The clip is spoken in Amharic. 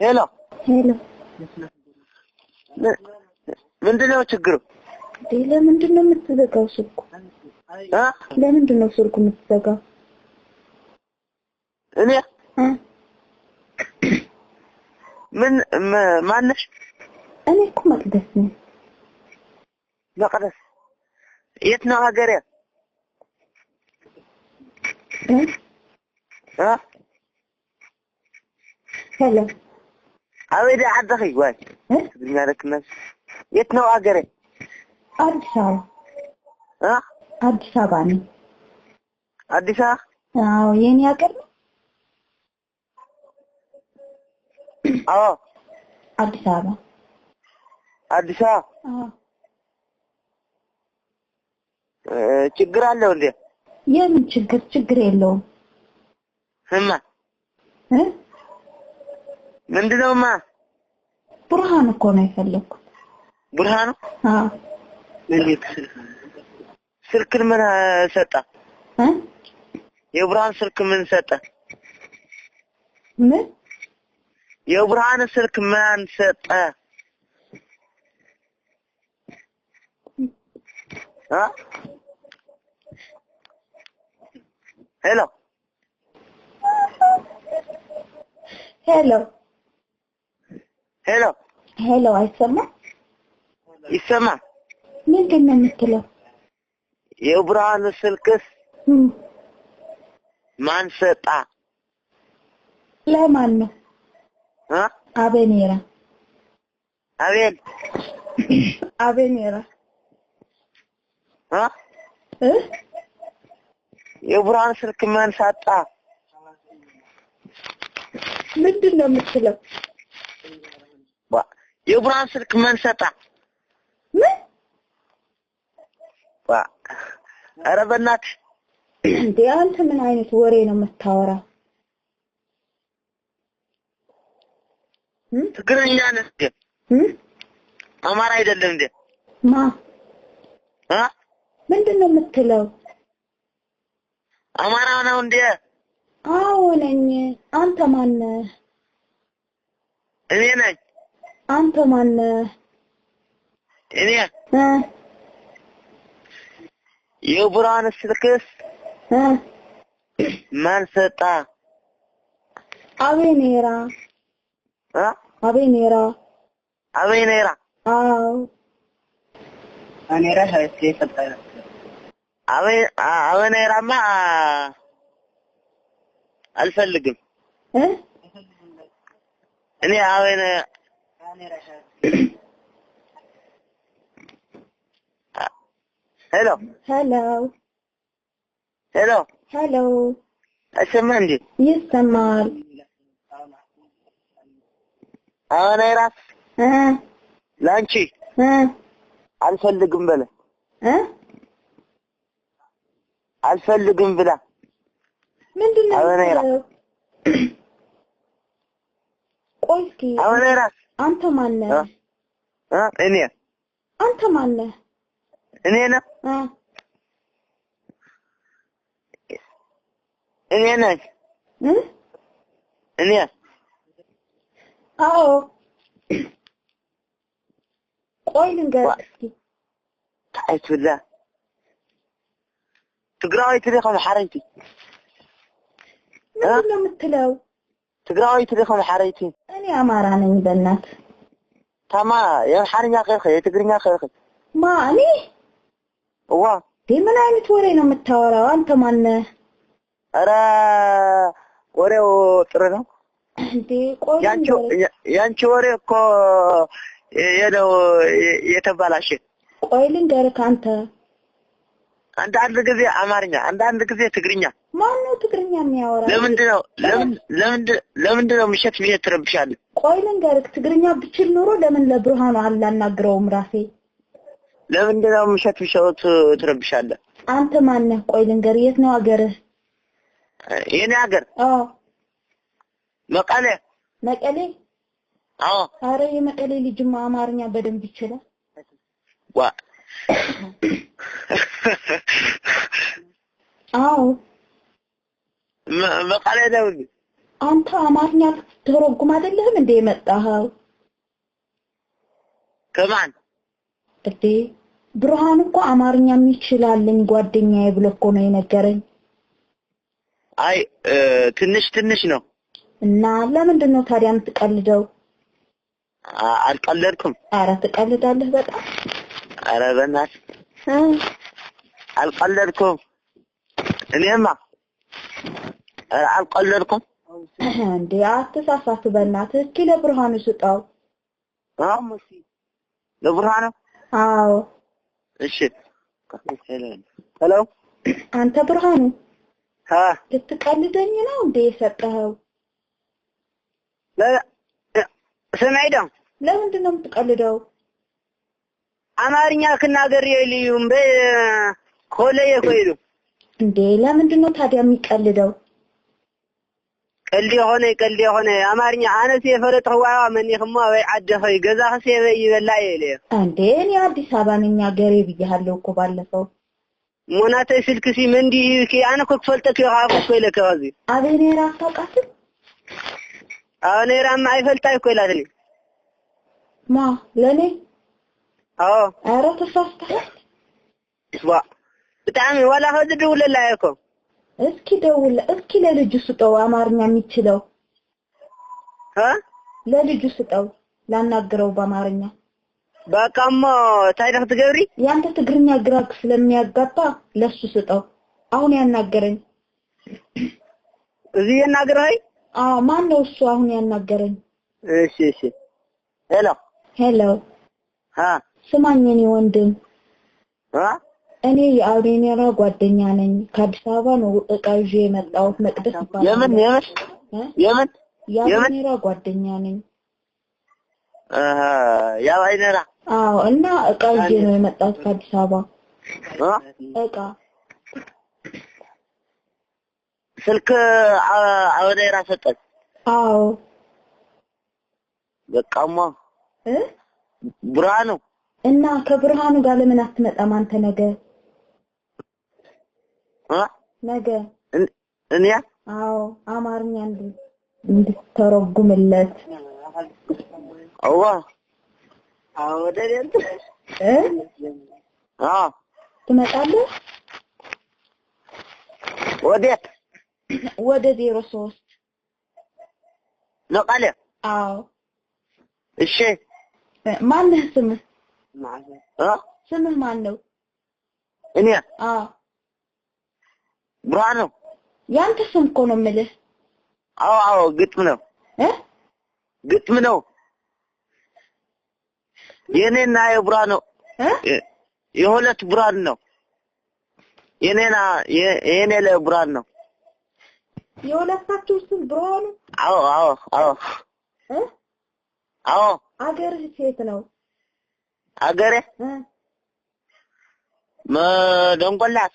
هلا ምንድነው ችግሩ? ለምንድነው የምትዘጋው ስልኩ? ለምንድነው ስልኩ የምትዘጋው? እኔ ምን ማነሽ? እኔ እኮ መቅደስ ነኝ። መቅደስ የት ነው ሀገሬ? ሄሎ አቤት አደኺ ወይ ትግኛለክነስ የት ነው ሀገሬ? አዲስ አበባ አዲስ አበባ ነኝ። አዲስ አበባ? አዎ የኔ ሀገር ነው። አዎ አዲስ አበባ አዲስ አበባ። ችግር አለው እንዴ? የምን ችግር የለውም። ስማ ምንድነውማ? ብርሃን እኮ ነው የፈለኩት። ብርሃኑ? አዎ ስልክ ምን ሰጣ? የብርሃን ስልክ ምን ሰጣ? ምን? የብርሃን ስልክ ማን ሰጣ? ሄሎ ሄሎ ሄሎ ሄሎ አይሰማም? ይሰማል። ምንድነው የምትለው? የብርሃን ስልክስ ማን ሰጣ? ለማን ነው? አቤኔራ አቤኔራ የብርሃን ስልክ ማን ሰጣ? ምንድነው የምትለው? የብርሃን ስልክ ማን ሰጣ? ምን? ኧረ በእናትህ እንዴ አንተ ምን አይነት ወሬ ነው የምታወራው? ትግርኛ ነህ እንዴ? አማራ አይደለም እንዴ? ማ ምንድነው የምትለው? አማራ ነው እንዴ? አዎ ነኝ። አንተ ማን ነህ? እኔ ነኝ። አንተ ማን ነህ? እኔ የብርሃን ስልክስ ማን ሰጣ? አቤኔራ አቤኔራ አዎ አኔራ ሀይሴ ሰጣ። አቤኔራማ አልፈልግም። እኔ ሄሎ አይሰማም እንዴ? ይሰማል። አቤኔራስ ላንቺ አልፈልግም በለ አልፈልግም ብላ ምንድነው? አቤኔራ ቆይ እስኪ አቤኔራስ አንተ ማን ነህ? እኔ አንተ ማን ነህ? እኔ ነኝ። እኔ ነኝ። እኔ አዎ ቆይ ልንገርህ እስኪ ታይቱላ ትግራዋይት ዲኹም ሓረይቲ? ምንድነው የምትለው? ትግራዋይት ዲኹም ሓረይቲ? እኔ አማራ ነኝ። በእናት ታማ የአማርኛ ከርኸ የትግርኛ ከርኸ? ማ እኔ? ዋ ምን አይነት ወሬ ነው የምታወራው? አንተ ማን ነህ? ኧረ ወሬው ጥሩ ነው እንዴ? ቆይ ያንቺ ወሬ እኮ የለው የተባላሽ። ቆይ ልንገርህ አንዳንድ ጊዜ አማርኛ አንዳንድ ጊዜ ትግርኛ። ማን ነው ትግርኛ የሚያወራ? ለምንድነው ምሽት ብዬ ትረብሻለህ? ቆይ ልንገርህ ትግርኛ ብችል ኖሮ ለምን ለብርሃኑ አላናግረውም ራሴ? ለምንድነው ምሽት ብቻው ትረብሻለህ? አንተ ማን ነህ? ቆይ ልንገርህ የት ነው ሀገርህ? የኔ ሀገር? አዎ መቀሌ። አዎ ኧረ የመቀሌ ልጅማ አማርኛ በደንብ ይችላል። ዋ አዎ መቀሌ ነው። አንተ አማርኛ ተረጉም አይደለም እንዴ የመጣኸው? ከማን እቴ ብርሃን እኮ አማርኛ የሚችላልኝ ጓደኛዬ ብሎ እኮ ነው የነገረኝ። አይ ትንሽ ነው። እና ለምንድን ነው ታዲያ የምትቀልደው? አልቀለድኩም። ኧረ ትቀልዳለህ በጣም። ኧረ በእናትህ አልቀለድኩም። እኔማ አልቀለድኩም። እንዴ አትሳሳት በእናትህ። እስኪ ለብርሃኑ ስጠው። ለብርሃኑ? አዎ እሺ። ሄሎ አንተ ብርሃኑ ልትቀልደኝ ነው እንዴ የሰጠኸው? ስማይዳ ለምንድን ነው የምትቀልደው? አማርኛ ክናገር የልዩም በኮለየ ኮይሉ እንዴ ለምንድን ነው ታዲያ የሚቀልደው? ቀልድ የሆነ አማርኛ አነስ የፈረጥዋ ማንይኸማ ወይ አደኸይ ገዛኸስ ይበላ የለ እንዴ እኔ አዲስ አበባ ነኝ አገሬ ብያለሁ እኮ ባለፈው። ሞናተ ስልክሲ ምንዲ አነ እኮ ክፈልጠክ ይኻፍ ኮይለከ እዚ አቤኔራ አታውቃትም? አቤኔራማ አይፈልጣይ ኮይላትኒ ማ ለኔ? አዎ ኧረ ተሳስተሃል። በጣም ወላ ሆድ ደውለላህ እኮ እስኪ ደውል። እስኪ ለልጁ ስጠው አማርኛ የሚችለው ለልጁ ስጠው ላናግረው በአማርኛ። በቃማ ታይደህ ትገብሪ ያንተ ትግርኛ ግራክ ስለሚያጋባ ለሱ ስጠው። አሁን ያናገረኝ እዚህ ያናገረኝ? አዎ ማን ነው እሱ አሁን ያናገረኝ? እሺ ሄሎ ስማኝ የኔ ወንድም እኔ የአቤኔራ ጓደኛ ነኝ። ከአዲስ አበባ ነው ዕቃ ይዤ የመጣሁት። መቅደስ ይባላል። የምን የአቤኔራ ጓደኛ ነኝ። የአቤኔራ? አዎ እና ዕቃ ይዤ ነው የመጣሁት ከአዲስ አበባ። ዕቃ ስልክ አቤኔራ ሰጠኝ? አዎ በቃማ ብርሃኑ እና ከብርሃኑ ጋር ለምን አትመጣም አንተ ነገ? ነገ እኔ? አዎ አማርኛ እንድትተረጉምለት። አዎ ደረንት ትመጣለህ? ወዴት? ወደ 03 መቀሌ? አዎ እሺ። ማነህ ስምህ? ስምህ ማን ነው? እኔ? አዎ ብርሃኑ። ያንተ ስም እኮ ነው የምልህ። አዎ ግጥም ነው። ግጥም ነው። የኔና የብርሃኑ የሁለት ብርሃኑ ነው። የኔ ለብርሃኑ ነው። የሁለታችሁ ስም ብርሃኑ? አዎ አገርህ ሴት ነው? አገሬ? ደንቆላት